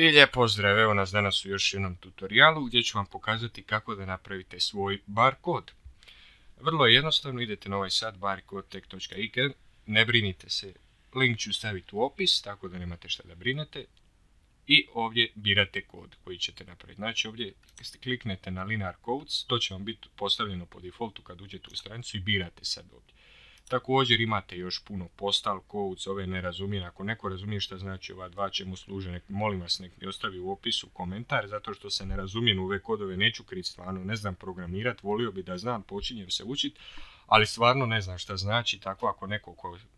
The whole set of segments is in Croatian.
I lijep pozdrav, evo nas danas u još jednom tutorialu gdje ću vam pokazati kako da napravite svoj barkod. Vrlo je jednostavno, idete na ovaj sat barcodetech.ig, ne brinite se, link ću staviti u opis, tako da nemate šta da brinete. I ovdje birate kod koji ćete napraviti. Znači ovdje kliknete na Linear Codes, to će vam biti postavljeno po defaultu kad uđete u stranicu i birate sad ovdje. Također imate još puno postal codes, ove ne razumijem, ako neko razumije šta znači ova dva čemu služe, molim vas nek mi ostavi u opisu komentar, zato što se ne razumijem u ove kodove, neću kriti stvarno, ne znam programirati, volio bi da znam, počinjem se učiti, ali stvarno ne znam šta znači, tako ako neko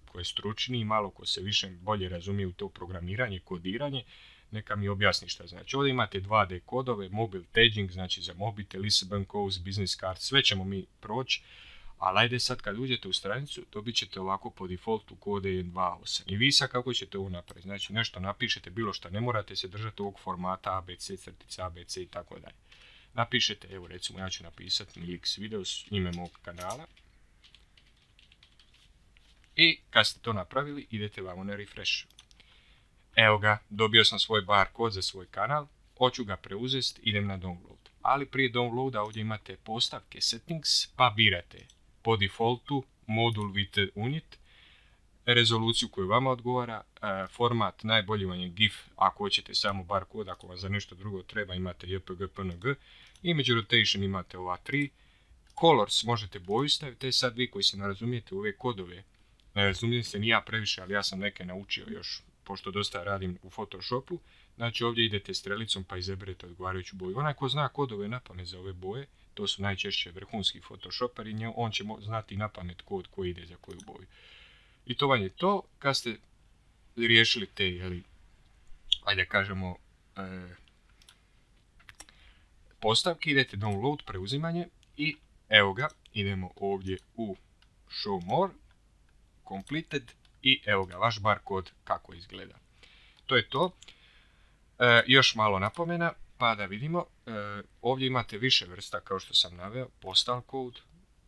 ko je stručniji, malo ko se više bolje razumije u to programiranje, kodiranje, neka mi objasni šta znači. Ovdje imate 2D kodove, mobile tagging, znači za mobitel, ISBN codes, business card, sve ćemo mi proći. Ali ajde sad kad uđete u stranicu, dobit ćete ovako po defaultu kod EN28. I vi sad kako ćete ovo napraviti? Znači nešto napišete, bilo što, ne morate se držati ovog formata ABC, crtica ABC i tako dalje. Napišete, evo recimo ja ću napisati Milix Videos, ime mog kanala. I kad ste to napravili, idete vamo na refresh. Evo ga, dobio sam svoj barkod za svoj kanal, hoću ga preuzeti, idem na download. Ali prije downloada ovdje imate postavke settings, pa birate po defaultu modul with unit, rezoluciju koju vama odgovara, format najbolji vam je GIF ako hoćete samo barkod, ako vam za nešto drugo treba imate JPG, PNG, image rotation imate ova 3, colors možete boju staviti, sad vi koji se ne razumijete u ove kodove, ne razumijem se ni ja previše, ali ja sam neke naučio još, pošto dosta radim u Photoshopu, znači ovdje idete strelicom pa izaberete odgovarajuću boju. Onaj ko zna kodove napamet za ove boje, to su najčešće vrhunski photoshoperi, on će znati napamet kod koji ide za koju boju. I to vam je to, kad ste riješili te, ajde kažemo, postavke, idete download, preuzimanje i evo ga, idemo ovdje u show more, completed i evo ga, vaš barkod kako izgleda. To je to. Još malo napomena, pa da vidimo, ovdje imate više vrsta kao što sam naveo, postal code,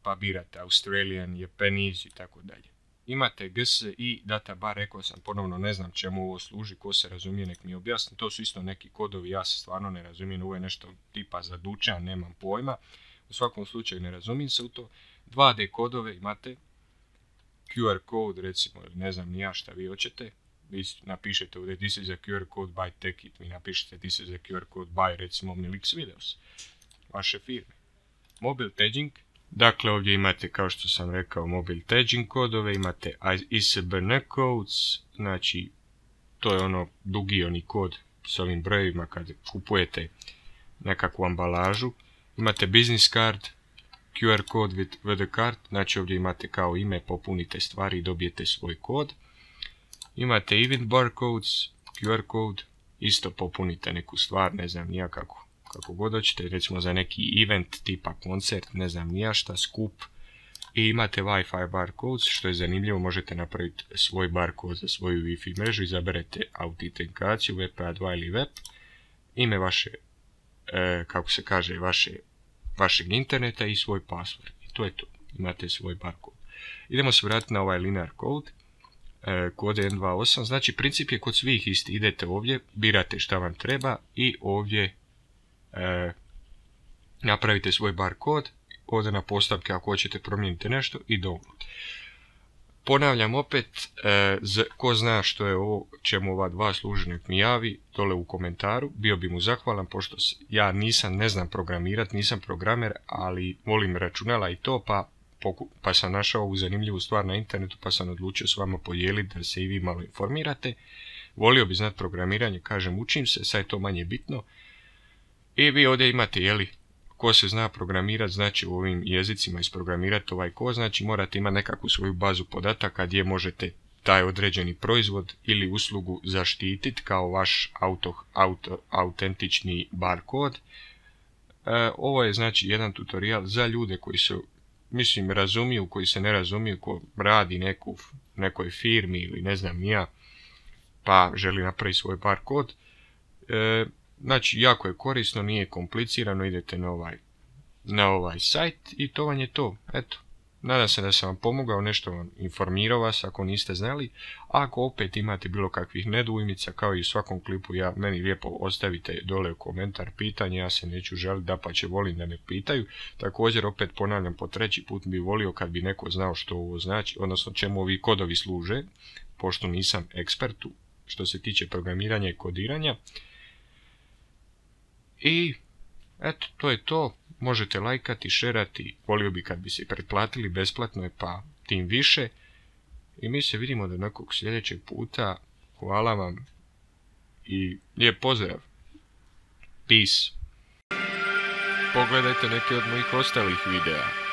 pa birate Australian, Japanese i tako dalje. Imate GSI, data bar, rekao sam ponovno, ne znam čemu ovo služi, ko se razumije nek mi objasni, to su isto neki kodovi, ja se stvarno ne razumijem, ovo je nešto tipa za dućan, nemam pojma, u svakom slučaju ne razumijem se u to. 2D kodove imate, QR code recimo, ne znam ni ja šta vi hoćete. Vi napišete ovdje this is a QR code by Techit, vi napišete this is a QR code by recimo Milix Videos, vaše firme. Mobile tagging, dakle ovdje imate kao što sam rekao mobile tagging kodove, imate ISBN codes, znači to je ono dugi oni kod s ovim brojevima kad kupujete nekakvu ambalažu. Imate business card, QR code with the card, znači ovdje imate kao ime, popunite stvari i dobijete svoj kod. Imate event barcodes, QR code, isto popunite neku stvar, ne znam nija kako god hoćete, recimo za neki event tipa koncert, ne znam nija šta, skup. I imate Wi-Fi barcodes, što je zanimljivo, možete napraviti svoj barkod za svoju Wi-Fi mrežu, izaberete autentikaciju, WPA2 ili web, ime vaše, kako se kaže, vašeg interneta i svoj password. I to je to, imate svoj barkod. Idemo se vratiti na ovaj linear code. Kod N28, znači princip je kod svih isti, idete ovdje, birate šta vam treba i ovdje napravite svoj barkod, ovdje na postavke ako hoćete promijenite nešto i download. Ponavljam opet, ko zna što je ovo, čemu ova dva služi, nek mi javi dole u komentaru, bio bi mu zahvalan, pošto ja ne znam programirati, nisam programer, ali volim računala i to, pa sam našao ovu zanimljivu stvar na internetu, pa sam odlučio s vama podijeliti da se i vi malo informirate. Volio bi znati programiranje, kažem učim se, sad je to manje bitno. I vi ovdje imate, ko se zna programirati, znači u ovim jezicima isprogramirati ovaj kod, znači morate imati nekakvu svoju bazu podataka gdje možete taj određeni proizvod ili uslugu zaštititi kao vaš autentični barkod. Ovo je znači jedan tutorial za ljude koji su razumiju, koji se ne razumiju, ko radi nekoj firmi ili ne znam nija, pa želi napraviti svoj barkod. Znači, jako je korisno, nije komplicirano, idete na ovaj sajt i to vam je to. Eto, Nadam se da sam vam pomogao, nešto vam informirao vas ako niste znali. A ako opet imate bilo kakvih nedoumica, kao i u svakom klipu, meni lijepo ostavite dole u komentar pitanje, ja se neću žaliti, dapače volim da me pitaju. Također opet ponavljam po 3. put bi volio kad bi neko znao što ovo znači, odnosno čemu ovi kodovi služe, pošto nisam ekspert što se tiče programiranja i kodiranja. I eto, to je to. Možete lajkati, šerati, volio bi kad bi se pretplatili, besplatno je pa tim više. I mi se vidimo do nekog sljedećeg puta. Hvala vam i lijep pozdrav. Peace. Pogledajte neke od mojih ostalih videa.